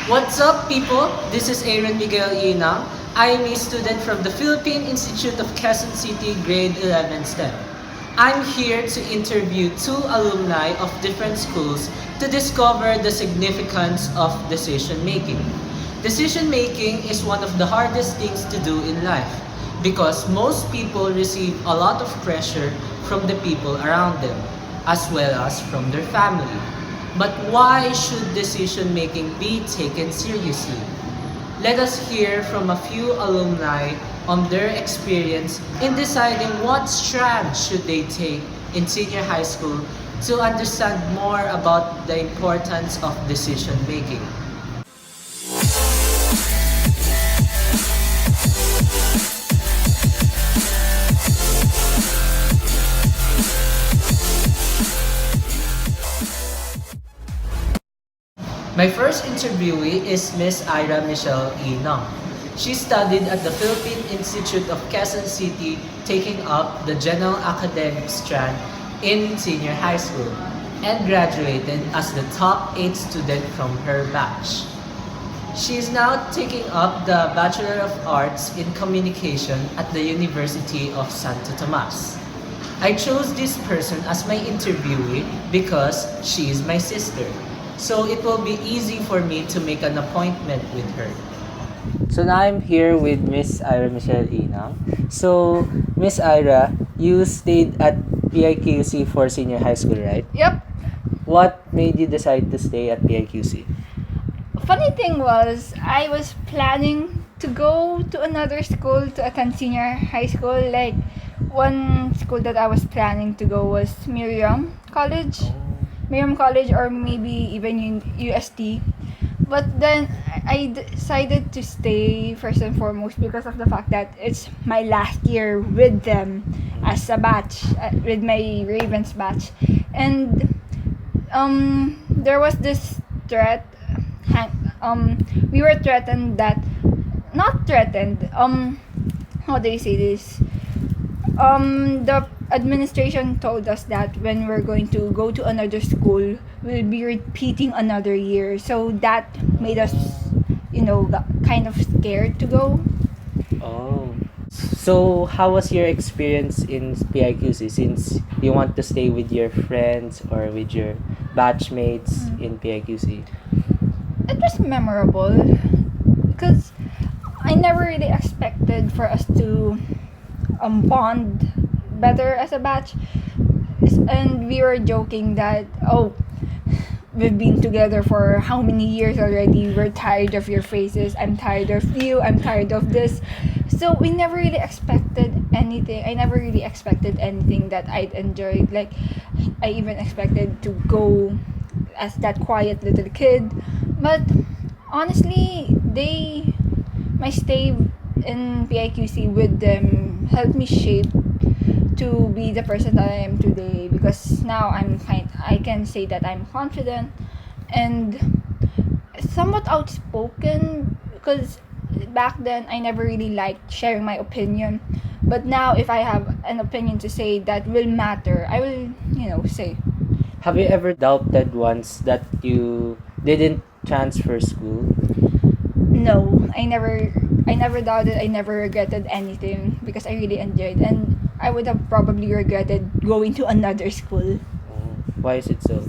What's up, people? This is Aaron Miguel Inang. I am a student from the Philippine Institute of Quezon City, grade 11 STEM. I'm here to interview two alumni of different schools to discover the significance of decision making. Decision making is one of the hardest things to do in life because most people receive a lot of pressure from the people around them as well as from their family. But why should decision making be taken seriously? Let us hear from a few alumni on their experience in deciding what strand should they take in senior high school to understand more about the importance of decision making. My first interviewee is Miss Ira Michelle Inong. She studied at the Philippine Institute of Quezon City, taking up the General Academic strand in senior high school, and graduated as the top 8 student from her batch. She is now taking up the Bachelor of Arts in Communication at the University of Santo Tomas. I chose this person as my interviewee because she is my sister. So it will be easy for me to make an appointment with her. So now I'm here with Miss Ira Michelle Inang. So, Miss Ira, you stayed at PIQC for senior high school, right? Yep. What made you decide to stay at PIQC? Funny thing was, I was planning to go to another school to attend senior high school. Like, one school that I was planning to go was Miriam College, or maybe even UST. But then I decided to stay first and foremost because of the fact that it's my last year with them as a batch, with my Ravens batch. And there was this threat. We were threatened that, not threatened. How do you say this? The administration told us that when we're going to go to another school, we'll be repeating another year. So that made us, kind of scared to go. Oh. So, how was your experience in PIQC since you want to stay with your friends or with your batchmates in PIQC? It was memorable because I never really expected for us to bond better as a batch, and we were joking that, oh, we've been together for how many years already, we're tired of your faces, I'm tired of you, I'm tired of this. So we never really expected anything. I never really expected anything that I'd enjoy. Like, I even expected to go as that quiet little kid, but honestly, my stay in PIQC with them helped me shape to be the person that I am today, because now I can say that I'm confident and somewhat outspoken, because back then I never really liked sharing my opinion, but now if I have an opinion to say that will matter, I will say. Have you ever doubted once that you didn't transfer school? No, I never doubted, I never regretted anything because I really enjoyed, and I would have probably regretted going to another school. Why is it so?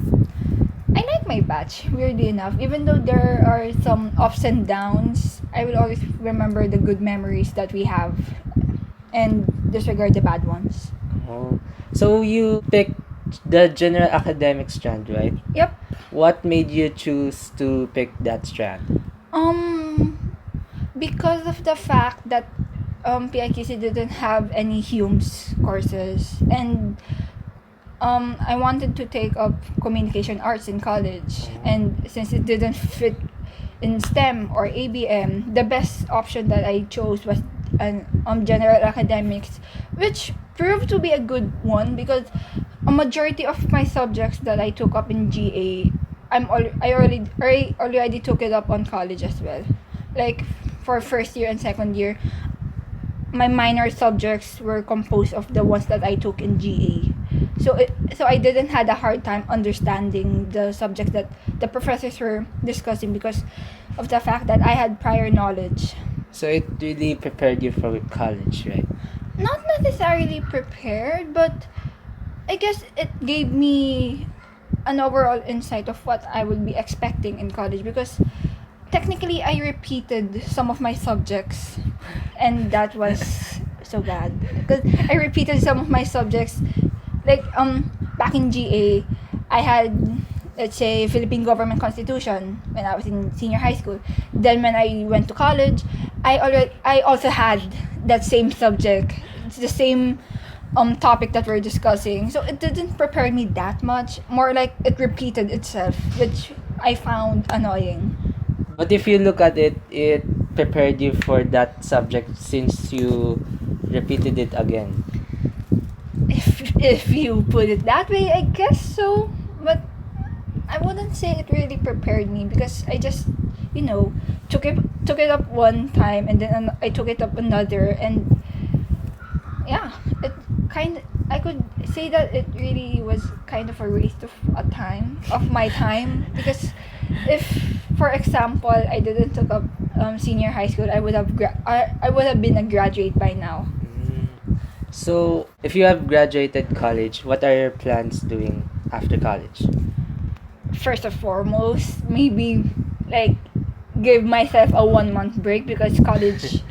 I like my batch, weirdly enough. Even though there are some ups and downs, I will always remember the good memories that we have and disregard the bad ones. Oh. So you picked the general academic strand, right? Yep. What made you choose to pick that strand? Because of the fact that PIQC didn't have any Humes courses, and I wanted to take up communication arts in college, and since it didn't fit in STEM or ABM, the best option that I chose was general academics, which proved to be a good one because a majority of my subjects that I took up in GA, I already took it up on college as well. Like, for first year and second year, my minor subjects were composed of the ones that I took in GA. So I didn't had a hard time understanding the subjects that the professors were discussing because of the fact that I had prior knowledge. So it really prepared you for college, right? Not necessarily prepared, but I guess it gave me an overall insight of what I would be expecting in college because technically I repeated some of my subjects and that was so bad because I repeated some of my subjects like back in GA I had, let's say, Philippine Government Constitution when I was in senior high school. Then when I went to college, I also had that same subject. It's the same topic that we're discussing. So it didn't prepare me that much. More like it repeated itself, which I found annoying. But if you look at it, it prepared you for that subject since you repeated it again. If you put it that way, I guess so. But I wouldn't say it really prepared me because I just, you know, took it up one time and then I took it up another and yeah, it kind I could say that it really was kind of a waste of my time because if for example I didn't took up senior high school I would have been a graduate by now. So, if you have graduated college, what are your plans doing after college? First and foremost, maybe like give myself a 1 month break because college.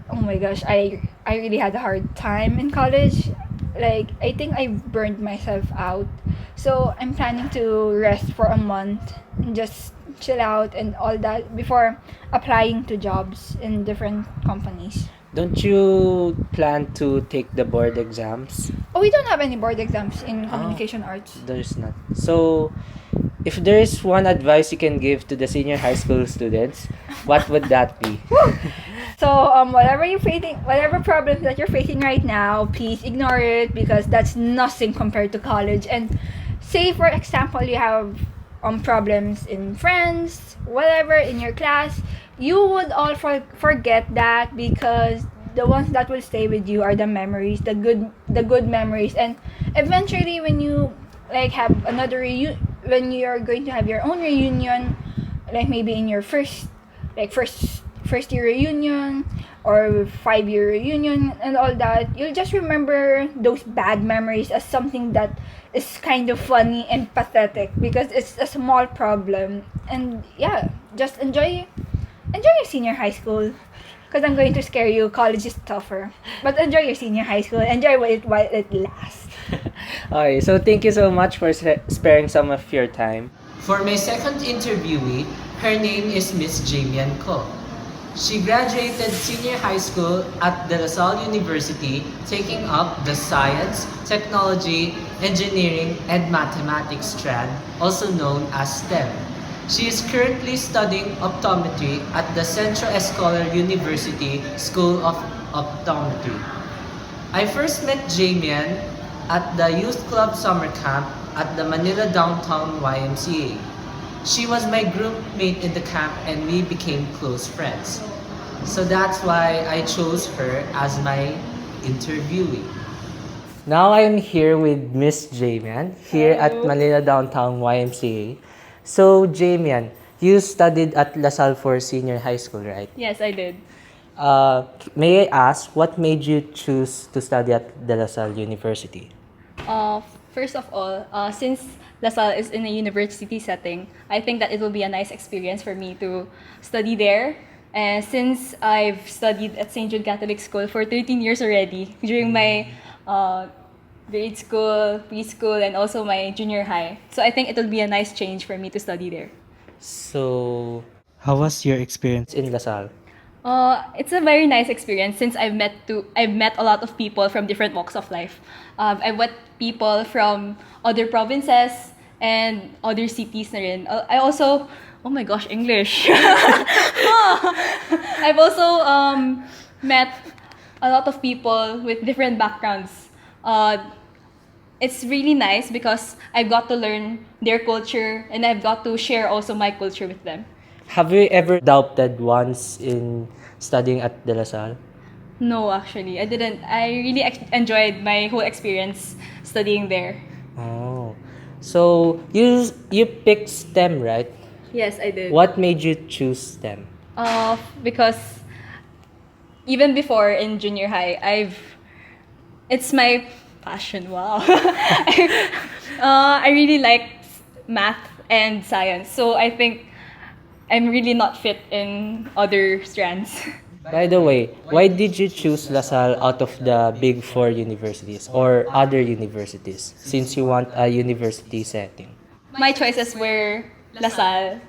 Oh my gosh, I really had a hard time in college. Like I think I burned myself out. So I'm planning to rest for a month and just chill out and all that before applying to jobs in different companies. Don't you plan to take the board exams? Oh, we don't have any board exams in Oh. communication arts. There's not. So, if there is one advice you can give to the senior high school students, what would that be? So whatever problems that you're facing right now, please ignore it because that's nothing compared to college. And say for example you have problems in friends, whatever in your class, you would all forget that because the ones that will stay with you are the memories, the good memories, and eventually when you like have when you're going to have your own reunion, like maybe in your first year reunion or 5 year reunion and all that, you'll just remember those bad memories as something that is kind of funny and pathetic because it's a small problem. And yeah, just enjoy your senior high school because I'm going to scare you. College is tougher, but enjoy your senior high school. Enjoy while it lasts. Okay, so thank you so much for sparing some of your time. For my second interviewee, her name is Miss Jamian Ko. She graduated senior high school at De La Salle University, taking up the Science, Technology, Engineering, and Mathematics strand, also known as STEM. She is currently studying optometry at the Centro Escolar University School of Optometry. I first met Jamian at the Youth Club Summer Camp at the Manila Downtown YMCA. She was my group mate in the camp and we became close friends. So that's why I chose her as my interviewee. Now I'm here with Miss Jamian here at Manila Downtown YMCA. So Jamian, you studied at La Salle for senior high school, right? Yes, I did. May I ask what made you choose to study at De La Salle University? First of all, since LaSalle is in a university setting, I think that it will be a nice experience for me to study there. And since I've studied at St. Jude Catholic School for 13 years already, during my grade school, preschool, and also my junior high. So I think it will be a nice change for me to study there. So, how was your experience in La Salle? It's a very nice experience since I've met a lot of people from different walks of life. I've met people from other provinces and other cities na rin. I also, oh my gosh, English. I've also met a lot of people with different backgrounds. It's really nice because I've got to learn their culture and I've got to share also my culture with them. Have you ever doubted once in studying at De La Salle? No, actually, I didn't. I really enjoyed my whole experience studying there. Oh, so you picked STEM, right? Yes, I did. What made you choose STEM? Because even before in junior high, it's my passion. Wow. I really like math and science, so I think I'm really not fit in other strands. By the way, why did you choose LaSalle out of the big four universities or other universities since you want a university setting? My choices were LaSalle,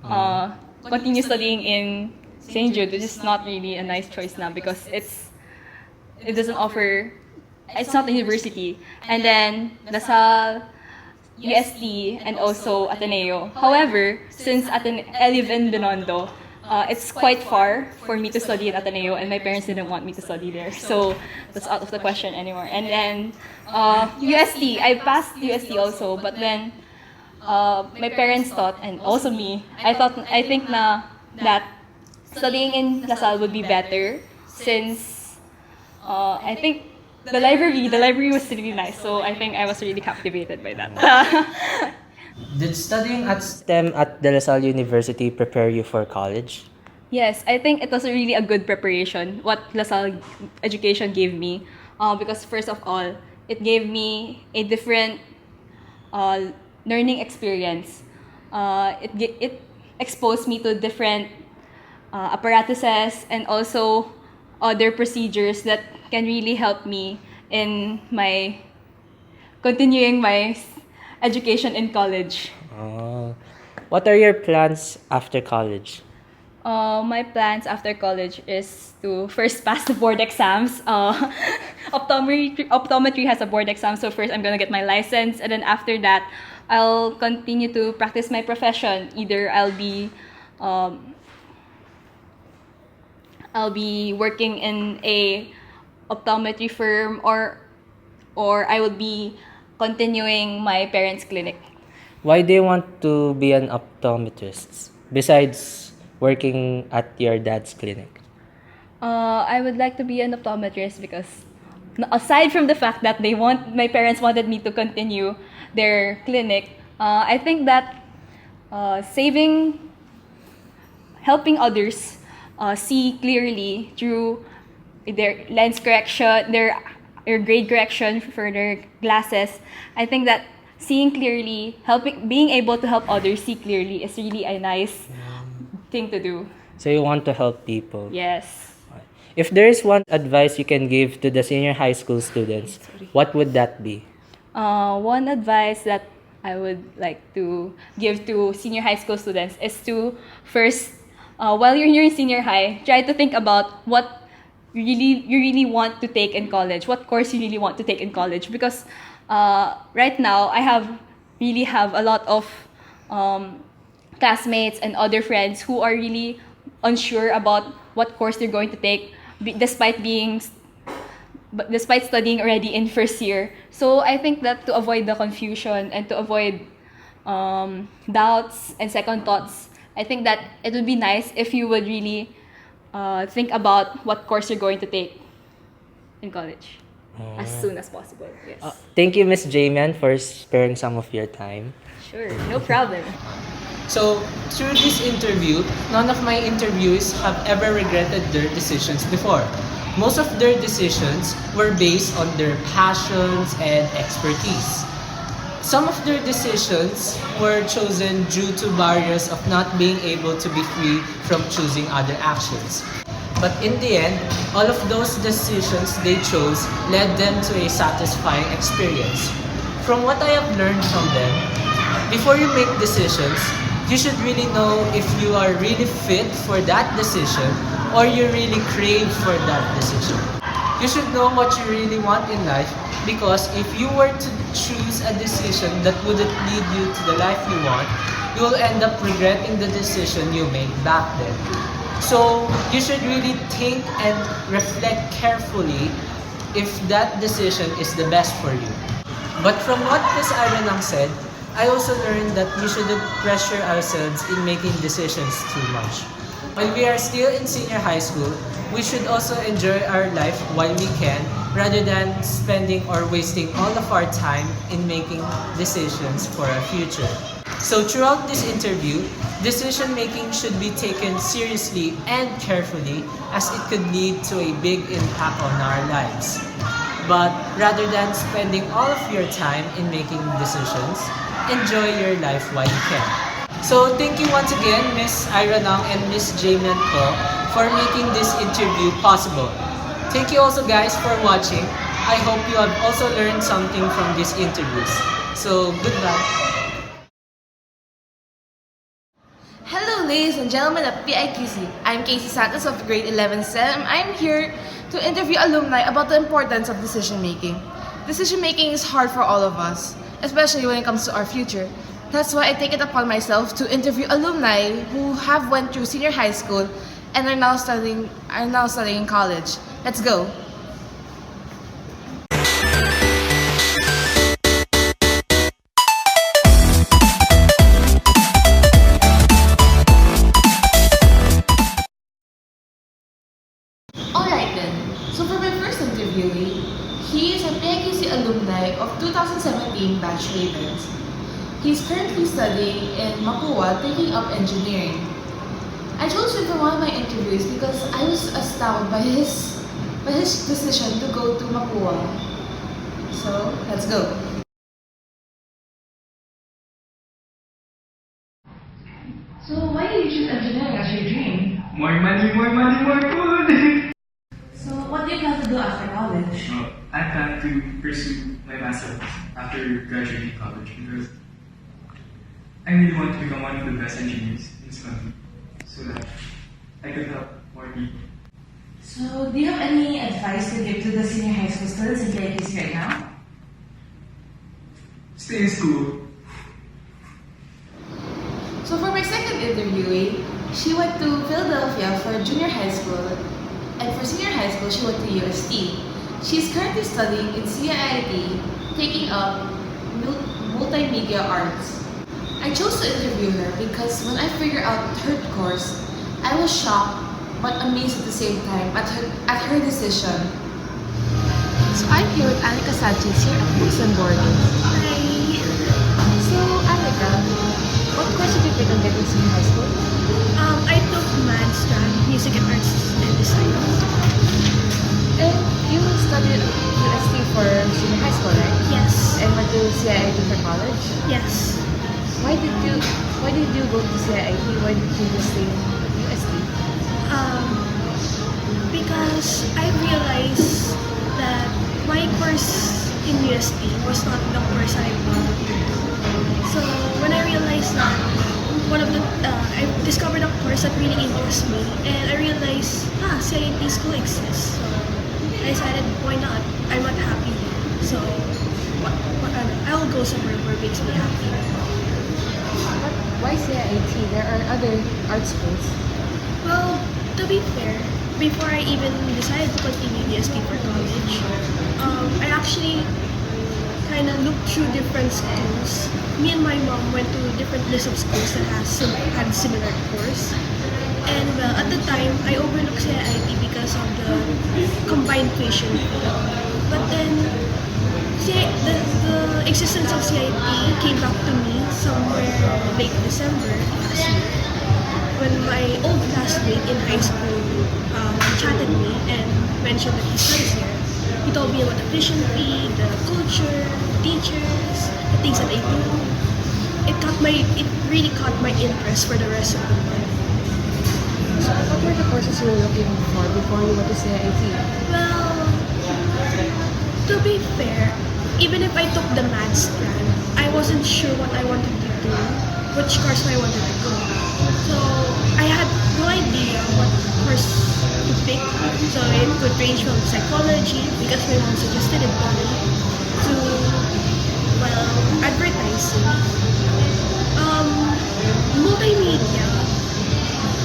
uh, continue studying in St. Jude, which is not really a nice choice now because it doesn't offer, it's not a university, and then LaSalle, UST, and also Ateneo. However, since I live in Binondo, it's quite far for me to study at Ateneo, and my parents didn't want me to study there, so that's out of the question anymore. And then UST, I passed UST also, but then my parents thought, and also me, I think na that studying in LaSalle would be better since I think the library was really nice, so I think I was really captivated by that. Did studying at STEM at De La Salle University prepare you for college? Yes, I think it was really a good preparation what LaSalle education gave me, because first of all, it gave me a different uh, learning experience. It exposed me to different apparatuses and also other procedures that can really help me in my continuing my education in college. Oh. What are your plans after college? My plans after college is to first pass the board exams. Optometry has a board exam, so first I'm gonna get my license, and then after that, I'll continue to practice my profession. Either um, I'll be working in a optometry firm, or I will be continuing my parents' clinic. Why do you want to be an optometrist besides working at your dad's clinic? I would like to be an optometrist because aside from the fact that my parents wanted me to continue their clinic, I think that helping others see clearly through their lens correction, their grade correction for their glasses. I think that seeing clearly, being able to help others see clearly is really a nice thing to do. So you want to help people. Yes. If there is one advice you can give to the senior high school students, what would that be? One advice that I would like to give to senior high school students is to first, while you're in senior high, try to think about what you really want to take in college, what course you really want to take in college. Because right now, really have a lot of classmates and other friends who are really unsure about what course they're going to take, despite studying already in first year. So I think that to avoid the confusion and to avoid doubts and second thoughts, I think that it would be nice if you would really think about what course you're going to take in college as soon as possible. Yes. Thank you, Miss Jamian, for sparing some of your time. Sure, no problem. So, through this interview, none of my interviewees have ever regretted their decisions before. Most of their decisions were based on their passions and expertise. Some of their decisions were chosen due to barriers of not being able to be free from choosing other actions. But in the end, all of those decisions they chose led them to a satisfying experience. From what I have learned from them, before you make decisions, you should really know if you are really fit for that decision or you really crave for that decision. You should know what you really want in life, because if you were to choose a decision that wouldn't lead you to the life you want, you will end up regretting the decision you made back then. So you should really think and reflect carefully if that decision is the best for you. But from what Ms. Aranang said, I also learned that we shouldn't pressure ourselves in making decisions too much. While we are still in senior high school, we should also enjoy our life while we can rather than spending or wasting all of our time in making decisions for our future. So throughout this interview, decision making should be taken seriously and carefully as it could lead to a big impact on our lives. But rather than spending all of your time in making decisions, enjoy your life while you can. So thank you once again, Miss Ira Nang and Miss Jamian Ko, for making this interview possible. Thank you also guys for watching. I hope you have also learned something from these interviews. So goodbye. Hello, ladies and gentlemen of PIQC. I'm Kaci Santos of grade 11 STEM. I'm here to interview alumni about the importance of decision making. Decision making is hard for all of us, especially when it comes to our future. That's why I take it upon myself to interview alumni who have went through senior high school and are now studying in college. Let's go. Alright then, so for my first interviewee, he is a PIQC alumni of 2017 batch Ravens. He's currently studying in Mapua, taking up engineering. I chose him for one of my interviews because I was astounded by his decision to go to Mapua. So, let's go. So, why did you choose engineering as your dream? More money, more money, more food! So, what do you plan to do after college? I plan to pursue my master's after graduating college because I really want to become one of the best engineers in this country so that I could help more people. So, do you have any advice to give to the senior high school students in PIQC right now? Stay in school. So for my second interviewee, she went to Philadelphia for junior high school, and for senior high school, she went to UST. She's currently studying in CIIT, taking up multimedia arts. I chose to interview her because when I figured out her course, I was shocked but amazed at the same time at her decision. So I'm here with Annika Sanchez here at Books and Boarding. Hi! So Annika, what course did you take on getting senior high school? I took math, music and arts and design. And you studied UST for senior high school, right? Yes. And went to CIIT for college? Yes. Why did you go to CIIT? Why did you just stay in UST? Because I realized that my course in UST was not the course I wanted. So when I realized that I discovered a course that really interests me, and I realized, CIT school exists. So I decided, why not? I'm not happy here. So I'll go somewhere where it makes me happy. Why CIIT? There are other art schools. Well, to be fair, before I even decided to continue UST for college, I actually kind of looked through different schools. Me and my mom went to different lists of schools that had similar course. And well, at the time, I overlooked CIIT because of the combined tuition fee. But then, the existence of CIT came back to me somewhere late December last year when my old classmate in high school chatted me and mentioned that he studies here. He told me about the tuition fee, the culture, teachers, the things that they do. It really caught my interest for the rest of the month. So what were the courses you were looking for before you went to CIT? Well, to be fair, even if I took the math strand, I wasn't sure what I wanted to do, which course I wanted to go. So I had no idea what course to pick. So it could range from psychology, because my mom suggested it for me, to, well, advertising. Multimedia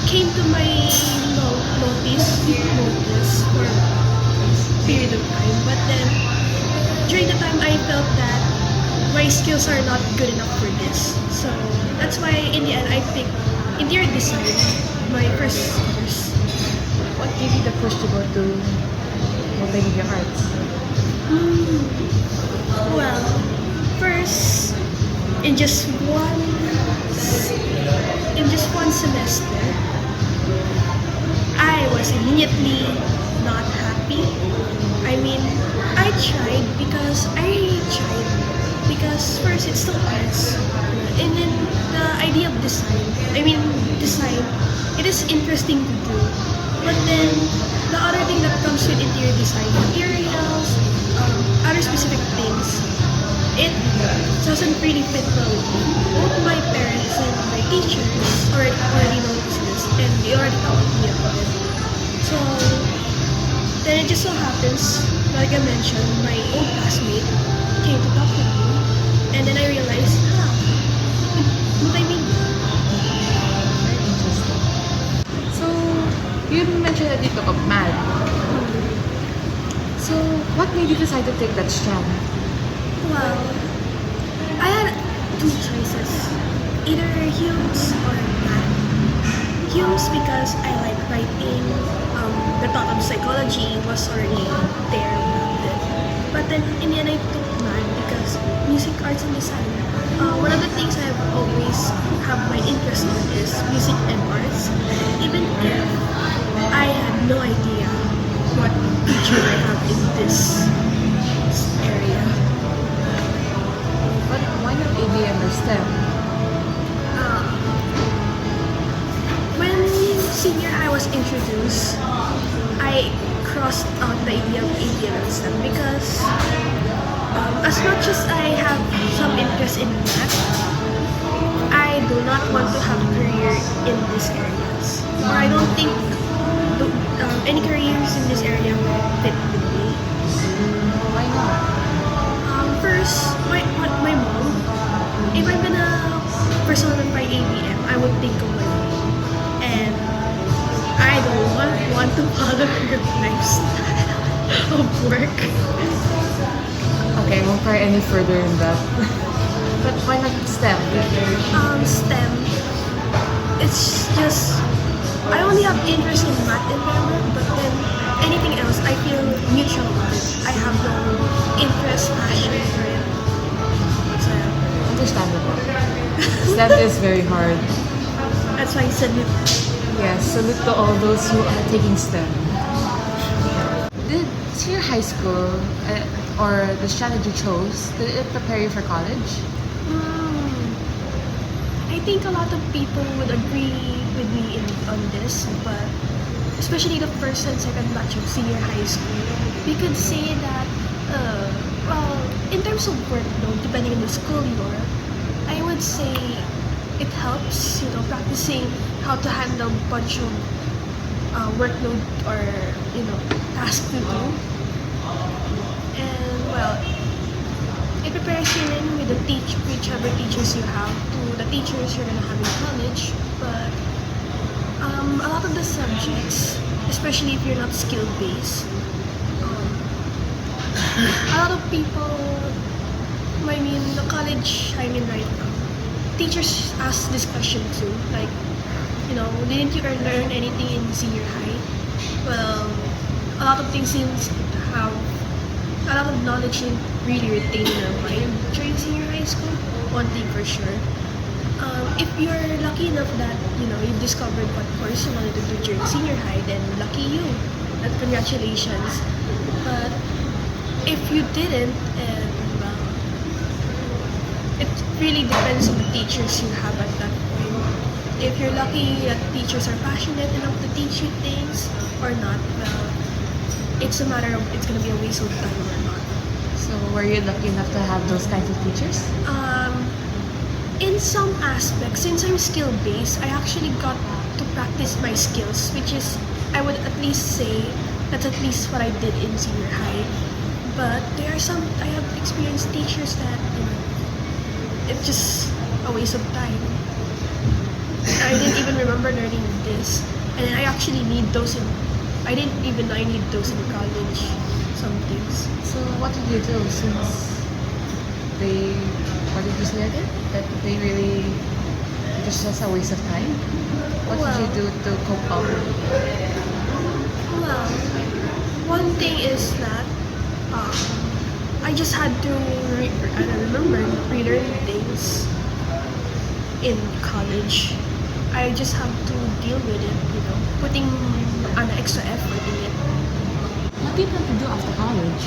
came to my notice for a period of time, but then during the time I felt that my skills are not good enough for this. So that's why in the end I picked interior design, my first course. What gave you the push to go to multimedia arts? Well, first, in just one semester, I was immediately not happy. I mean, I tried because first it's still arts, and then the idea of design, it is interesting to do. But then the other thing that comes with interior design, materials, other specific things, it doesn't really fit well with me. Both my parents and my teachers already noticed this, and they already taught me about it. So then it just so happens, like I mentioned, my old classmate came to talk to me, and then I realized, multimedia. Very interesting. So, you mentioned that you took up math. So, what made you decide to take that strand? Well, I had two choices, either Humes or math. Humes because I like writing, the thought of psychology was already there back then. But then in the end I took math because music, arts, and design. One of the things I've always have my interest in is music and arts, even if I had no idea what future I have in this area. But why not ABM or STEM? When senior I was introduced, I crossed out the idea of ABM and STEM because as much as I have some interest in math, I do not want to have a career in these areas. Or I don't think any careers in this area will fit with me. Why not? First, my mom, if I'm gonna personify ABM, I would think of my mom. And I don't want to follow her lifestyle of work. Okay, I won't pry any further in that. But why not STEM? STEM, it's just, I only have interest in math and grammar, but then anything else, I feel neutral about it. I have no interest, passion for it. So, Understandable. STEM is very hard. that's why I said it. Yes, salute to all those who are taking STEM. Did senior high school or the strategy you chose, did it prepare you for college? I think a lot of people would agree with me on this, but especially the first and second batch of senior high school, we could say that, well, in terms of workload, depending on the school you are, I would say it helps, practicing how to handle a bunch of workload or, tasks to do. And, well, it prepares you in with whichever teachers you have to the teachers you're gonna have in college. But a lot of the subjects, especially if you're not skill based, a lot of people, I mean, the college I'm in right now, teachers ask this question too, like, didn't you learn anything in senior high? Well, a lot of things seems to have a lot of knowledge didn't really retain in our mind during senior high school. One thing for sure. If you're lucky enough that you discovered what course you wanted to do during senior high, then lucky you. And congratulations. But if you didn't, and it really depends on the teachers you have at that point. If you're lucky that teachers are passionate enough to teach you things or not, well, it's a matter of it's gonna be a waste of time or not. So were you lucky enough to have those kinds of teachers? In some aspects, since I'm skill-based, I actually got to practice my skills, which is, I would at least say, that's at least what I did in senior high. But there are some, I have experienced teachers that, it's just a waste of time. I didn't even remember learning this. And I actually need those I didn't even know I need those in college, some things. So what did you do since what did you say again? That they really was just a waste of time? What did you Well- do to cope up? Well, one thing is that um, I just had to I don't remember relearn things in college. I just have to deal with it, putting an extra effort in it. What do you plan to do after college?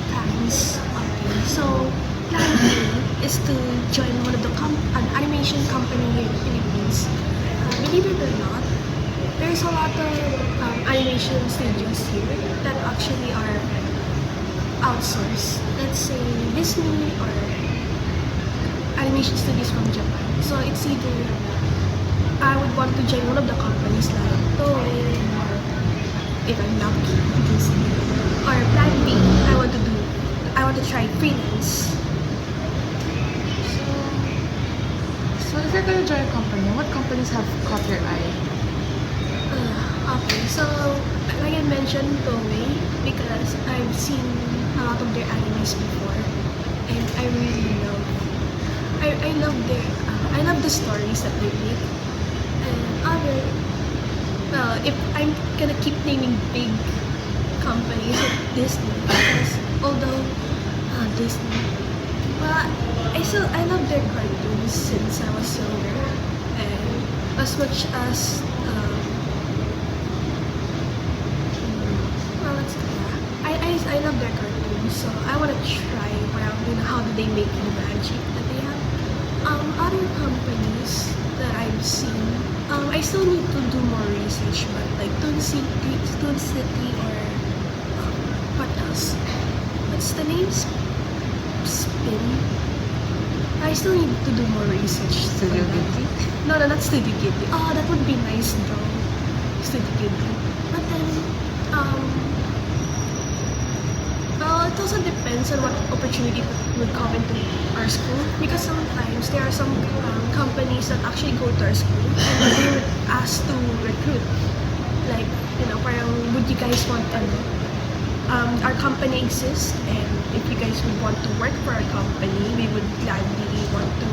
Plans. Okay. So, plan A is to join one of the an animation company here in the Philippines. Believe it or not, there's a lot of animation studios here that actually are outsourced. Let's say Disney or animation studios from Japan. So it's either I would want to join one of the companies like Toei or if I'm lucky, Disney. Or plan B, I want to try freelance. So if you're gonna join a company, what companies have caught your eye? Okay, so like I mentioned Toei because I've seen a lot of their animes before and I really love I love I love the stories that they make. And other well, if I'm gonna keep naming big companies like Disney because although Disney well I love their cartoons since I was younger and as much as well, I love their cartoons, so I want to try around how do they make the magic that they have. Other companies that I've seen, I still need to do more research, but like Toon City or what else? What's the name? Spin. I still need to do more research. Studio for that. Ghibli? No, not Studio Ghibli. Oh, that would be nice though. Studio Ghibli. But then, well, it also depends on what opportunity would come into our school because sometimes there are some companies that actually go to our school and they would ask to recruit. Like, parang would you guys want our company exists and if you guys would want to work for our company, we would gladly want to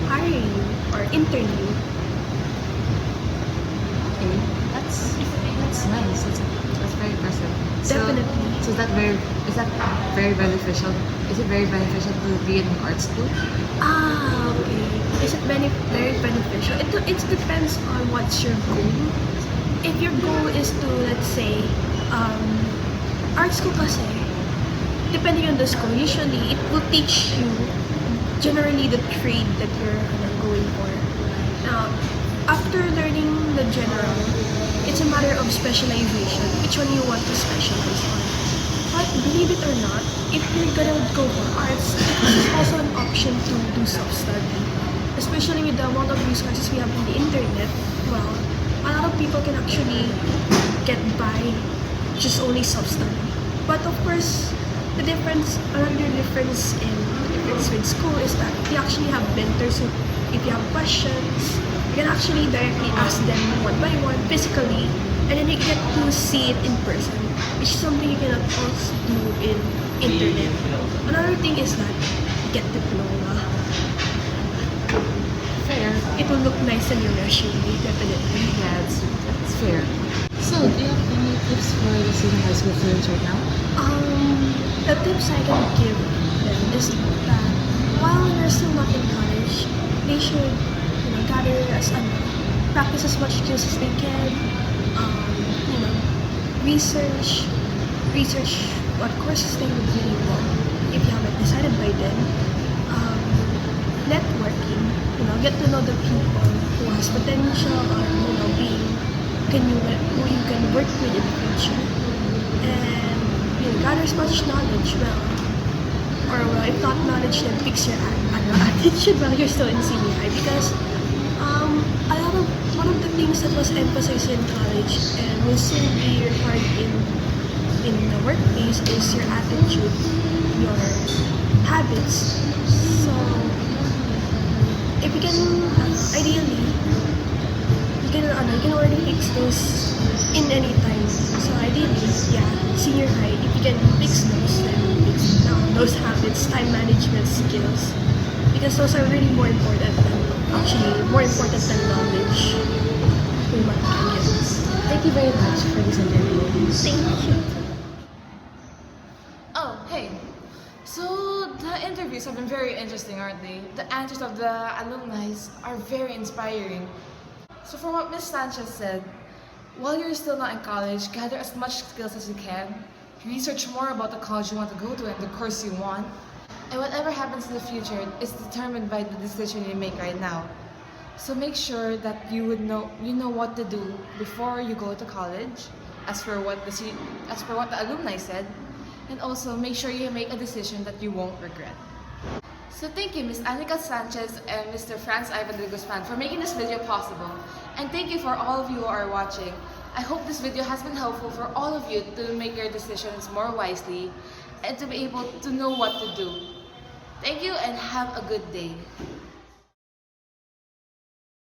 hire you or intern you. Okay, that's nice. That's very impressive. Definitely. So is that very beneficial? Is it very beneficial to be in an art school? Okay. Is it very beneficial? It depends on what's your goal. If your goal is to, let's say, art school kasi, depending on the school, usually it will teach you generally the trade that you're going for. Now, after learning the general, it's a matter of specialization, which one you want to specialize on. But believe it or not, if you're gonna go for arts, it's also an option to do self-study. Especially with the amount of resources we have on the internet, well, a lot of people can actually get by just only self-study. But of course, another difference with school is that you actually have mentors who, if you have questions, you can actually directly ask them one by one physically and then you get to see it in person, which is something you cannot also do in internet. Another thing is that you get diploma. Fair. It will look nice on your resume, definitely. Yeah, that's fair. So, do you have any tips for the senior high school students right now? The tips I can give them is that while they're still not in college, they should, gather practice as much skills as they can. Research what courses they would really want if you haven't decided by then. Networking, get to know the people who has potential or who you can work with in the future, and gather as much knowledge. If not knowledge, then fix your attitude while you're still in senior high because one of the things that was emphasized in college and will soon be required in the workplace is your attitude, your habits. So if you can ideally you can already fix those in any time. So ideally, senior high, if you can fix those, then fix those habits, time management skills, because those are really more important than actually more important than knowledge. Pretty much, I guess. Thank you very much for this interview. Thank you. Oh, hey. So the interviews have been very interesting, aren't they? The answers of the alumni are very inspiring. So for what Ms. Sanchez said, while you're still not in college, gather as much skills as you can. Research more about the college you want to go to and the course you want. And whatever happens in the future is determined by the decision you make right now. So make sure that you know what to do before you go to college, as for what the alumni said, and also make sure you make a decision that you won't regret. So thank you, Ms. Anika Sanchez and Mr. Franz Ivan de Guzman for making this video possible. And thank you for all of you who are watching. I hope this video has been helpful for all of you to make your decisions more wisely and to be able to know what to do. Thank you and have a good day.